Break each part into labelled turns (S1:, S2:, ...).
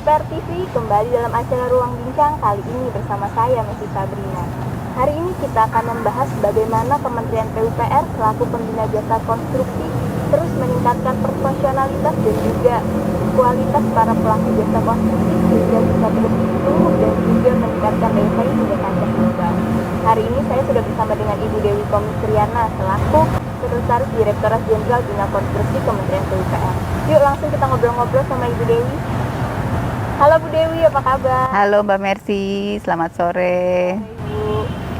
S1: PUPR TV kembali dalam acara Ruang Bincang kali ini bersama saya Messi Sabrina. Hari ini kita akan membahas bagaimana Kementerian PUPR selaku pembina jasa konstruksi terus meningkatkan profesionalitas dan juga kualitas para pelaku jasa konstruksi sehingga bisa terus tumbuh dan juga meningkatkan daya saing hingga kancah global. Hari ini saya sudah bersama dengan Ibu Dewi Komistriana selaku Sekretaris Direktorat Jenderal Bina Konstruksi Kementerian PUPR. Yuk langsung kita ngobrol-ngobrol sama Ibu Dewi. Halo Bu Dewi, apa kabar?
S2: Halo Mbak Mercy, selamat sore.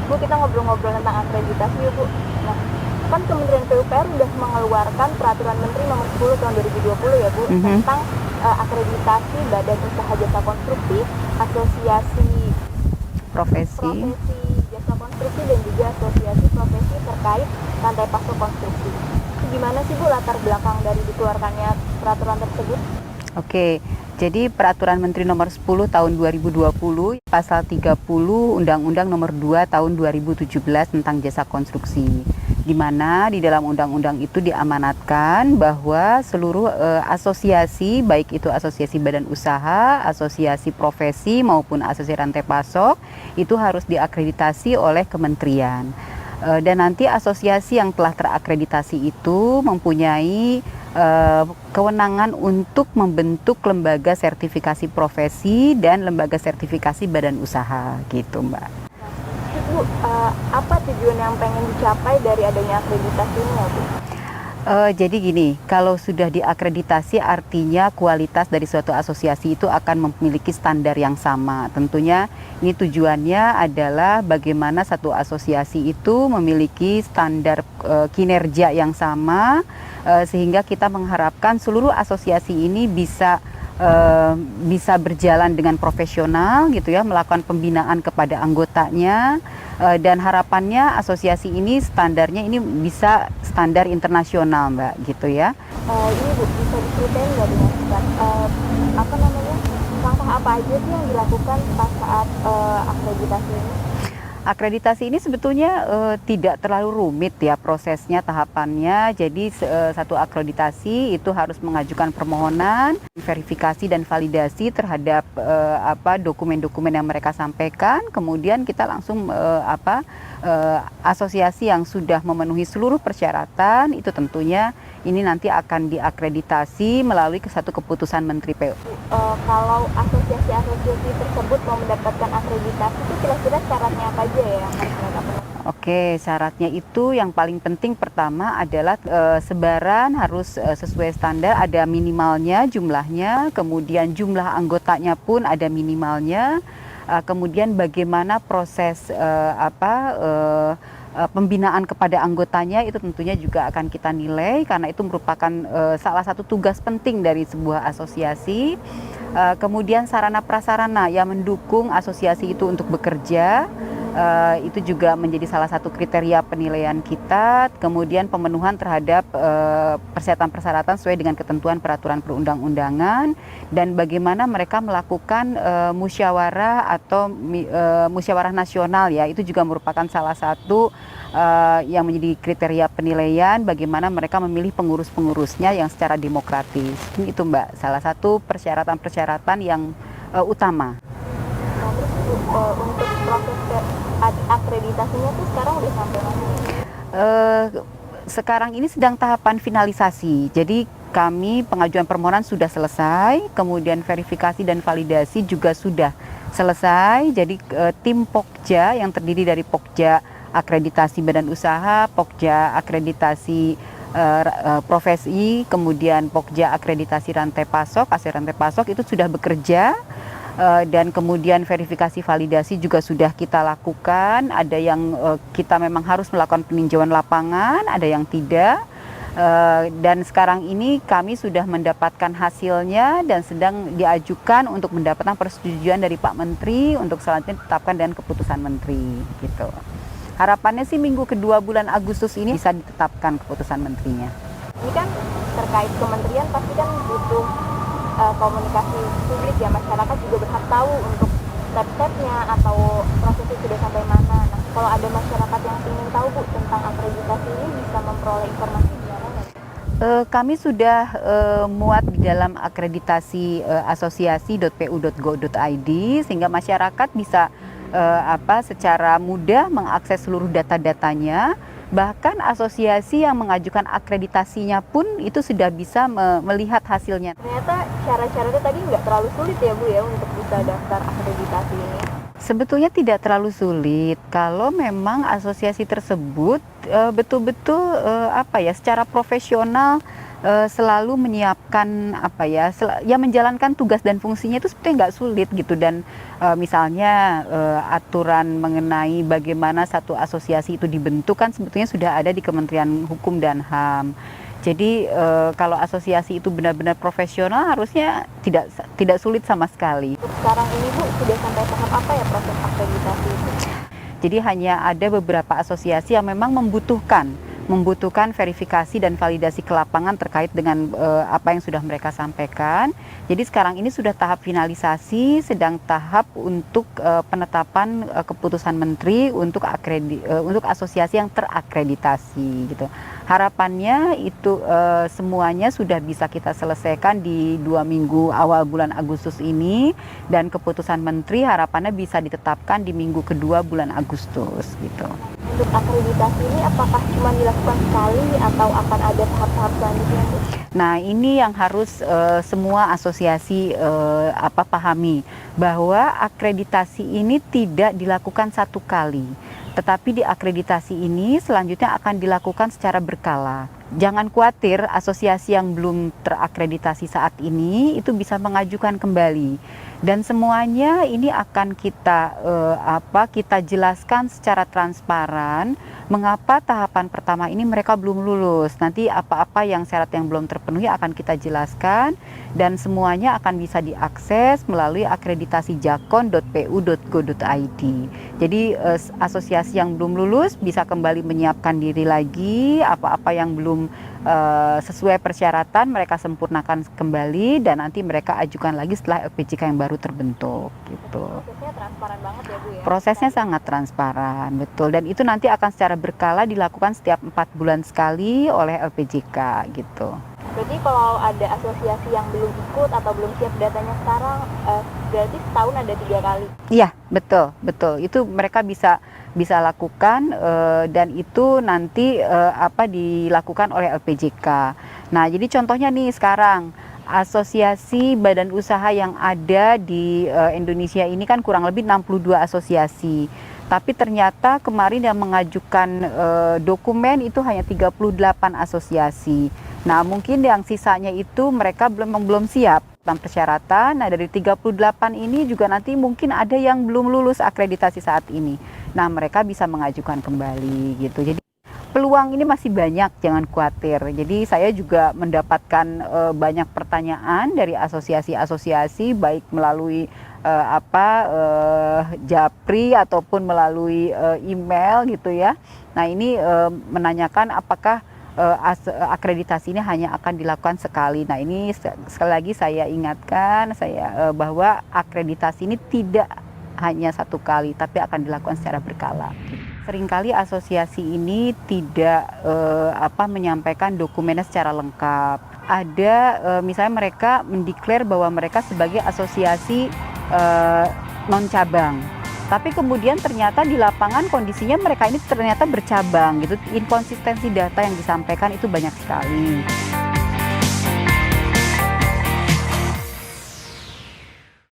S1: Bu, kita ngobrol-ngobrol tentang akreditasi yuk Bu. Nah, kan Kementerian PUPR sudah mengeluarkan Peraturan Menteri Nomor 10 Tahun 2020 ya Bu, tentang akreditasi Badan Usaha Jasa Konstruksi, Asosiasi
S2: Profesi
S1: Jasa Konstruksi dan juga Asosiasi Profesi terkait rantai pasok konstruksi. Itu gimana sih Bu latar belakang dari dikeluarkannya peraturan tersebut?
S2: Oke, jadi Peraturan Menteri Nomor 10 Tahun 2020, Pasal 30 Undang-Undang Nomor 2 Tahun 2017 tentang jasa konstruksi, di mana di dalam undang-undang itu diamanatkan bahwa seluruh asosiasi, baik itu asosiasi badan usaha, asosiasi profesi maupun asosiasi rantai pasok, itu harus diakreditasi oleh kementerian. Dan nanti asosiasi yang telah terakreditasi itu mempunyai kewenangan untuk membentuk lembaga sertifikasi profesi dan lembaga sertifikasi badan usaha gitu Mbak.
S1: Bu, apa tujuan yang pengen dicapai dari adanya akreditasi ini ya Bu?
S2: Jadi gini, kalau sudah diakreditasi artinya kualitas dari suatu asosiasi itu akan memiliki standar yang sama. Tentunya ini tujuannya adalah bagaimana satu asosiasi itu memiliki standar kinerja yang sama, sehingga kita mengharapkan seluruh asosiasi ini bisa berjalan dengan profesional gitu ya, melakukan pembinaan kepada anggotanya, dan harapannya asosiasi ini standarnya ini bisa standar internasional Mbak gitu ya.
S1: Ini Bu, bisa diceritain nggak dengan langkah apa aja sih yang dilakukan pas saat akreditasi ini?
S2: Akreditasi ini sebetulnya tidak terlalu rumit ya prosesnya, tahapannya. Jadi satu akreditasi itu harus mengajukan permohonan, verifikasi dan validasi terhadap dokumen-dokumen yang mereka sampaikan. Kemudian kita langsung asosiasi yang sudah memenuhi seluruh persyaratan itu tentunya ini nanti akan diakreditasi melalui satu keputusan Menteri PU.
S1: Kalau asosiasi-asosiasi tersebut mau mendapatkan akreditasi itu kira-kira syaratnya apa aja ya yang harus mereka penuhi?
S2: Oke, syaratnya itu yang paling penting pertama adalah sebaran harus sesuai standar, ada minimalnya jumlahnya, kemudian jumlah anggotanya pun ada minimalnya, kemudian bagaimana proses pembinaan kepada anggotanya itu tentunya juga akan kita nilai karena itu merupakan salah satu tugas penting dari sebuah asosiasi. Kemudian sarana prasarana yang mendukung asosiasi itu untuk bekerja, itu juga menjadi salah satu kriteria penilaian kita. Kemudian pemenuhan terhadap persyaratan-persyaratan sesuai dengan ketentuan peraturan perundang-undangan dan bagaimana mereka melakukan musyawarah atau musyawarah nasional ya, itu juga merupakan salah satu yang menjadi kriteria penilaian bagaimana mereka memilih pengurus-pengurusnya yang secara demokratis. Itu Mbak, salah satu persyaratan-persyaratan yang utama.
S1: Nah, terus untuk proses akreditasinya tuh sekarang udah sampai mana?
S2: Sekarang ini sedang tahapan finalisasi. Jadi kami pengajuan permohonan sudah selesai, kemudian verifikasi dan validasi juga sudah selesai. Jadi tim Pokja yang terdiri dari Pokja akreditasi badan usaha, Pokja akreditasi profesi, kemudian Pokja akreditasi rantai pasok, rantai pasok itu sudah bekerja. Dan kemudian verifikasi validasi juga sudah kita lakukan. Ada yang kita memang harus melakukan peninjauan lapangan, ada yang tidak. Dan sekarang ini kami sudah mendapatkan hasilnya dan sedang diajukan untuk mendapatkan persetujuan dari Pak Menteri untuk selanjutnya ditetapkan dengan keputusan Menteri gitu. Harapannya sih minggu kedua bulan Agustus ini bisa ditetapkan keputusan menterinya.
S1: Ini kan terkait kementerian pasti kan butuh komunikasi publik ya, masyarakat juga berhak tahu untuk step-stepnya atau prosesnya sudah sampai mana. Nah, kalau ada masyarakat yang ingin tahu Bu tentang akreditasi ini bisa memperoleh informasi di mana?
S2: Kami sudah muat di dalam akreditasi asosiasi.pu.go.id sehingga masyarakat bisa secara mudah mengakses seluruh data-datanya. Bahkan asosiasi yang mengajukan akreditasinya pun itu sudah bisa melihat hasilnya.
S1: Ternyata cara-caranya tadi nggak terlalu sulit ya Bu ya untuk bisa daftar akreditasi ini?
S2: Sebetulnya tidak terlalu sulit kalau memang asosiasi tersebut betul-betul secara profesional selalu menyiapkan menjalankan tugas dan fungsinya itu sebetulnya nggak sulit gitu. Dan misalnya aturan mengenai bagaimana satu asosiasi itu dibentuk kan sebetulnya sudah ada di Kementerian Hukum dan HAM. Jadi kalau asosiasi itu benar-benar profesional harusnya tidak sulit sama sekali.
S1: Untuk sekarang ini Bu, sudah sampai tahap apa ya proses akreditasi itu?
S2: Jadi hanya ada beberapa asosiasi yang memang membutuhkan verifikasi dan validasi ke lapangan terkait dengan apa yang sudah mereka sampaikan. Jadi sekarang ini sudah tahap finalisasi, sedang tahap untuk penetapan keputusan menteri untuk asosiasi yang terakreditasi gitu. Harapannya itu semuanya sudah bisa kita selesaikan di 2 minggu awal bulan Agustus ini, dan keputusan menteri harapannya bisa ditetapkan di minggu kedua bulan Agustus gitu.
S1: Untuk akreditasi ini apakah cuma dilakukan sekali atau akan ada tahap-tahap selanjutnya?
S2: Nah, ini yang harus semua asosiasi pahami, bahwa akreditasi ini tidak dilakukan satu kali, tetapi di akreditasi ini selanjutnya akan dilakukan secara berkala. Jangan khawatir, asosiasi yang belum terakreditasi saat ini itu bisa mengajukan kembali. Dan semuanya ini akan kita jelaskan secara transparan mengapa tahapan pertama ini mereka belum lulus. Nanti apa-apa yang syarat yang belum terpenuhi akan kita jelaskan, dan semuanya akan bisa diakses melalui akreditasi jakon.pu.go.id. Jadi asosiasi yang belum lulus bisa kembali menyiapkan diri lagi, apa-apa yang belum sesuai persyaratan mereka sempurnakan kembali, dan nanti mereka ajukan lagi setelah LPJK yang baru terbentuk gitu.
S1: Prosesnya transparan banget ya Bu ya?
S2: Prosesnya sangat transparan, betul, dan itu nanti akan secara berkala dilakukan setiap 4 bulan sekali oleh LPJK gitu.
S1: Berarti kalau ada asosiasi yang belum ikut atau belum siap datanya sekarang, berarti setahun ada 3 kali?
S2: Iya, betul, itu mereka bisa lakukan, dan itu nanti dilakukan oleh LPJK. Nah, jadi contohnya nih sekarang asosiasi badan usaha yang ada di Indonesia ini kan kurang lebih 62 asosiasi. Tapi ternyata kemarin yang mengajukan dokumen itu hanya 38 asosiasi. Nah, mungkin yang sisanya itu mereka belum siap tentang persyaratan. Nah, dari 38 ini juga nanti mungkin ada yang belum lulus akreditasi saat ini. Nah, mereka bisa mengajukan kembali gitu. Jadi peluang ini masih banyak, jangan khawatir. Jadi saya juga mendapatkan banyak pertanyaan dari asosiasi-asosiasi, baik melalui Japri ataupun melalui email gitu ya. Nah, ini menanyakan apakah akreditasi ini hanya akan dilakukan sekali. Nah, ini sekali lagi saya ingatkan bahwa akreditasi ini tidak hanya satu kali, tapi akan dilakukan secara berkala. Seringkali asosiasi ini tidak menyampaikan dokumennya secara lengkap. Ada misalnya mereka mendeklar bahwa mereka sebagai asosiasi non cabang. Tapi kemudian ternyata di lapangan kondisinya mereka ini ternyata bercabang gitu. Inkonsistensi data yang disampaikan itu banyak sekali.